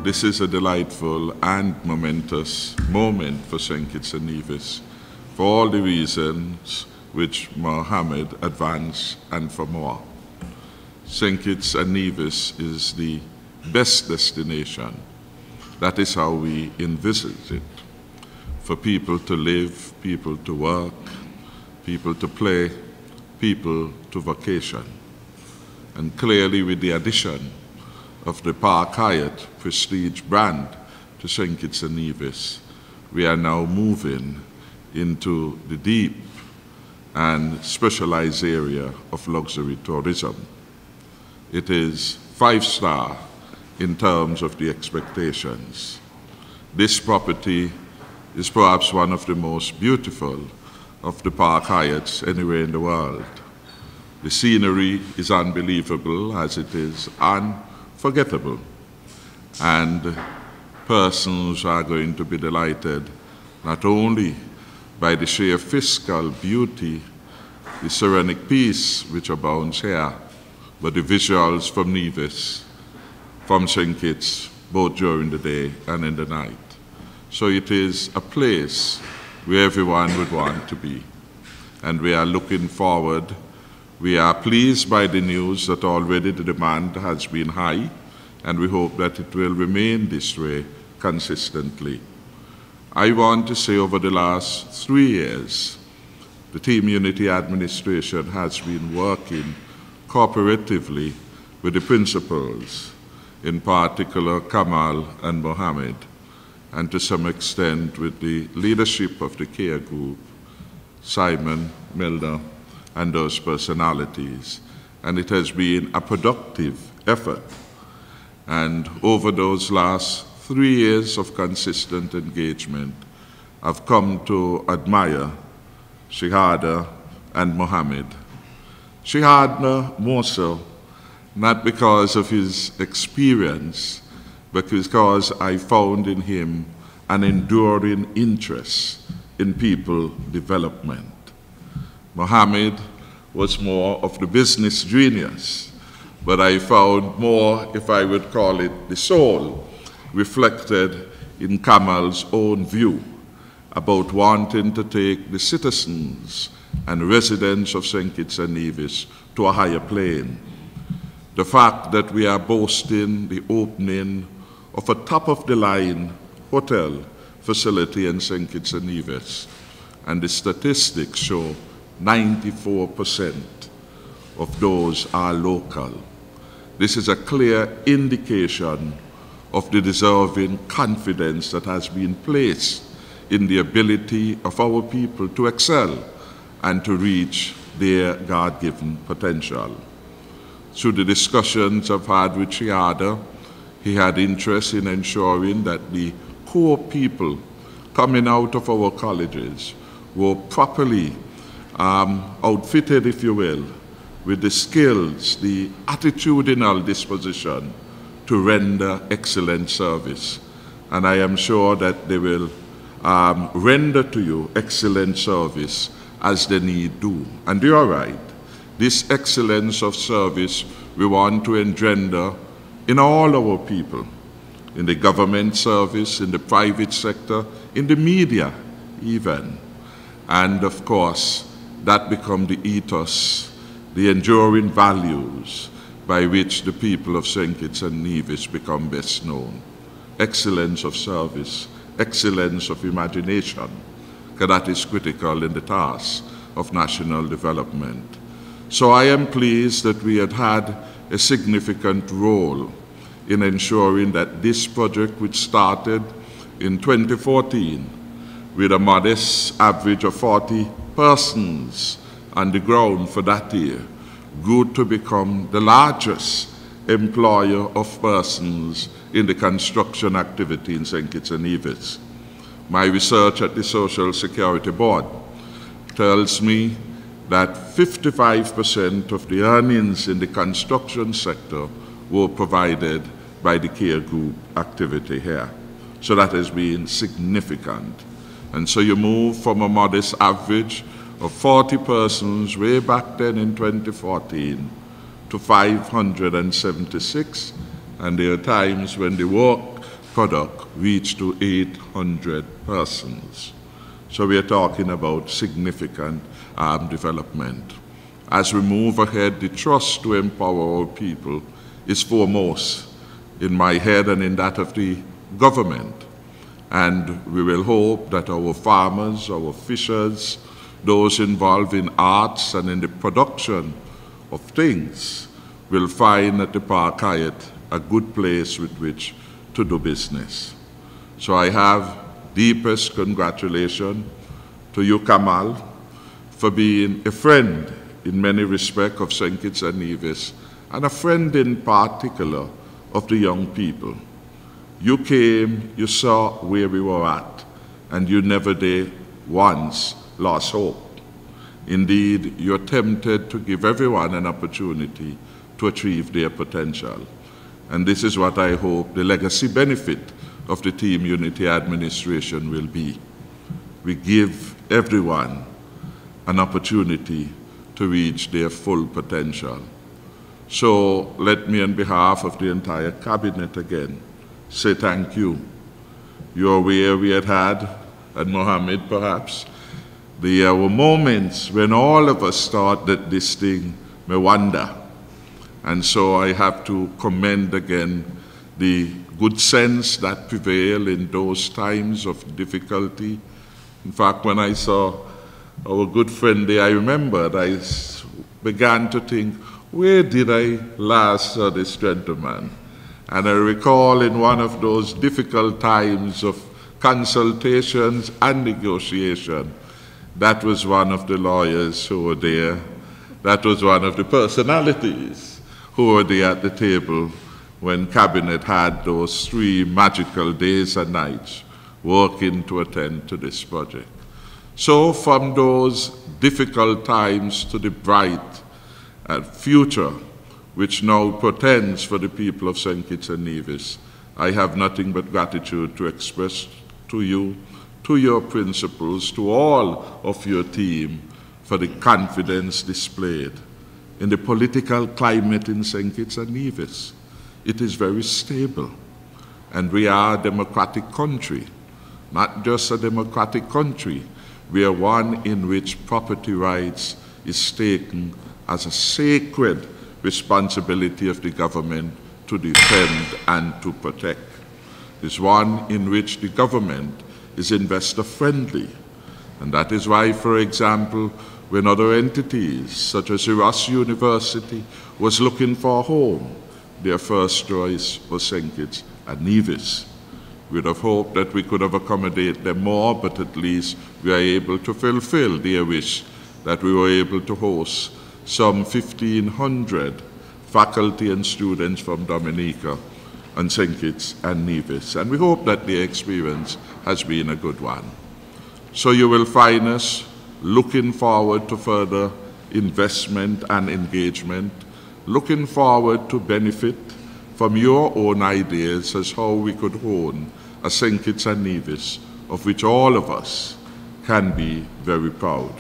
this is a delightful and momentous moment for St. Kitts and Nevis, for all the reasons which Mohammed advanced and for more. St. Kitts and Nevis is the best destination. That is how we envisage it, for people to live, people to work, people to play, people to vacation. And clearly with the addition of the Park Hyatt prestige brand to St. Kitts and Nevis, we are now moving into the deep and specialized area of luxury tourism. It is 5-star in terms of the expectations. This property is perhaps one of the most beautiful of the Park Hyatts anywhere in the world. The scenery is unbelievable as it is unforgettable, and persons are going to be delighted not only by the sheer fiscal beauty, the serenic peace which abounds here, but the visuals from Nevis, from St. Kitts, both during the day and in the night. So it is a place where everyone would want to be. And we are looking forward. We are pleased by the news that already the demand has been high, and we hope that it will remain this way consistently. I want to say over the last 3 years, the Team Unity administration has been working cooperatively with the principals, in particular Kamal and Mohammed, and to some extent with the leadership of the care group, Simon, Milner, and those personalities. And it has been a productive effort. And over those last 3 years of consistent engagement, I've come to admire Shahada and Mohammed. Shahada more so, not because of his experience, but because I found in him an enduring interest in people development. Mohammed was more of the business genius, but I found more, if I would call it, the soul reflected in Kamal's own view about wanting to take the citizens and residents of St. Kitts and Nevis to a higher plane. The fact that we are boasting the opening of a top-of-the-line hotel facility in St. Kitts and Nevis, and the statistics show 94% of those are local. This is a clear indication of the deserving confidence that has been placed in the ability of our people to excel and to reach their God-given potential. Through the discussions I've had with Shahada, he had interest in ensuring that the core people coming out of our colleges were properly outfitted, if you will, with the skills, the attitudinal disposition to render excellent service. And I am sure that they will render to you excellent service as the need do. And you are right. This excellence of service we want to engender in all our people, in the government service, in the private sector, in the media even. And of course, that become the ethos, the enduring values by which the people of St. Kitts and Nevis become best known. Excellence of service, excellence of imagination, because that is critical in the task of national development. So I am pleased that we had had a significant role in ensuring that this project, which started in 2014 with a modest average of 40 persons on the ground for that year, grew to become the largest employer of persons in the construction activity in St. Kitts and Nevis. My research at the Social Security Board tells me that 55% of the earnings in the construction sector were provided by the care group activity here. So that has been significant. And so you move from a modest average of 40 persons way back then in 2014 to 576, and there are times when the work product reach to 800 persons. So we are talking about significant development. As we move ahead, the trust to empower our people is foremost in my head and in that of the government. And we will hope that our farmers, our fishers, those involved in arts and in the production of things will find at the Park Hyatt a good place with which to do business. So I have deepest congratulations to you, Kamal, for being a friend in many respects of St. Kitts and Nevis, and a friend in particular of the young people. You came, you saw where we were at, and you never did once lost hope. Indeed, you attempted to give everyone an opportunity to achieve their potential. And this is what I hope the legacy benefit of the Team Unity administration will be. We give everyone an opportunity to reach their full potential. So let me, on behalf of the entire cabinet again, say thank you. You're aware we had, and Mohammed perhaps, there were moments when all of us thought that this thing may wander. And so I have to commend again the good sense that prevailed in those times of difficulty. In fact, when I saw our good friend there, I remembered, I began to think, where did I last saw this gentleman? And I recall in one of those difficult times of consultations and negotiation, that was one of the lawyers who were there. That was one of the personalities who were there at the table when Cabinet had those 3 magical days and nights working to attend to this project. So from those difficult times to the bright future, which now portends for the people of St. Kitts and Nevis, I have nothing but gratitude to express to you, to your principals, to all of your team for the confidence displayed in the political climate in St. Kitts and Nevis. It is very stable, and we are a democratic country, not just a democratic country. We are one in which property rights is taken as a sacred responsibility of the government to defend and to protect. It's one in which the government is investor-friendly. And that is why, for example, when other entities, such as Ross University, was looking for a home, their first choice was St. Kitts and Nevis. We'd have hoped that we could have accommodated them more, but at least we are able to fulfill their wish that we were able to host some 1,500 faculty and students from Dominica and St. Kitts and Nevis. And we hope that the experience has been a good one. So you will find us looking forward to further investment and engagement, looking forward to benefit from your own ideas as how we could own a St. Kitts and Nevis, of which all of us can be very proud.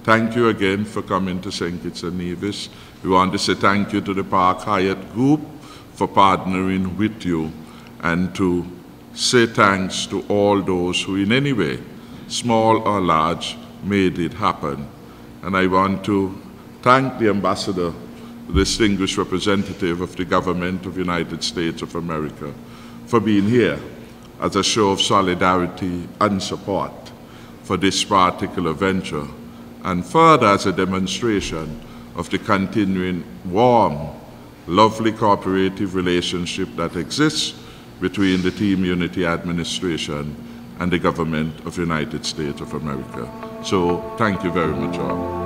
Thank you again for coming to St. Kitts and Nevis. We want to say thank you to the Park Hyatt Group for partnering with you, and to say thanks to all those who in any way, small or large, made it happen. And I want to thank the Ambassador, the distinguished representative of the government of the United States of America, for being here as a show of solidarity and support for this particular venture, and further as a demonstration of the continuing warm, lovely cooperative relationship that exists between the Team Unity administration and the government of the United States of America. So thank you very much all.